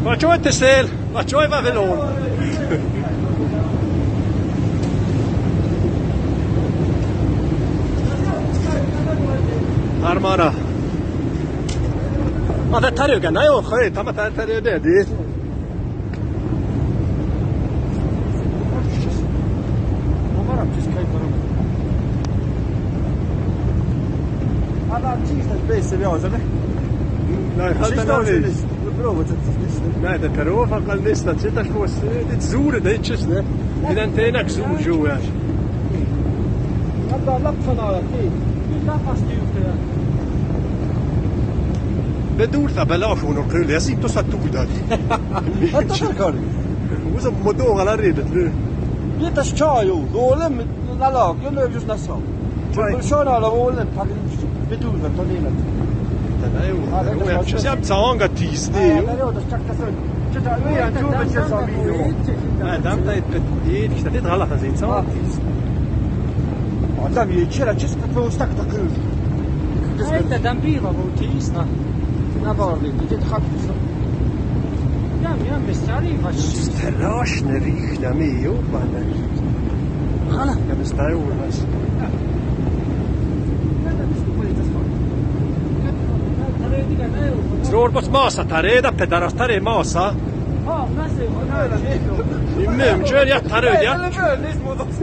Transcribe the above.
Ma čo je sel? Ma čo je Vavelon? Armana. Ma det tar ju gana jo, skit. Ma tar ju det dit. Alla artista spesso vi osano. Nej, halt dan niet. Nej, det Peru van Galnista, zit daar gewoon dit zoere ditjes, ne? Die dan tenak zoen jo ja. Alla lapparna qui. La fastidio. بدورتها بلاش ونقول يا سيب تصل تودك. Aspetta cercare. Usa motor alla ribet nu. Lite schajo, rollen med la lag, jag löv just nästa. Jag kör alla rollen, packen bedurta ta det. Den är ju. Jag ska tanga tis det ju. Ja, det ska ta sen. Titta, nu är jag tror att jag video. Nej, den där är det alla kan se så. Ja, där vi kör just på stakta kul. Inte den bilen var tisna. Na barli, det är faktiskt. Ja, mestari var Straszne rikna mi ju, man. Hala, Ja, det står ju alltså. Tror på maassa tareda pedaras tare maassa. Ja, nästan. Immen kör jag tar ut ja. eller möjligt mot oss.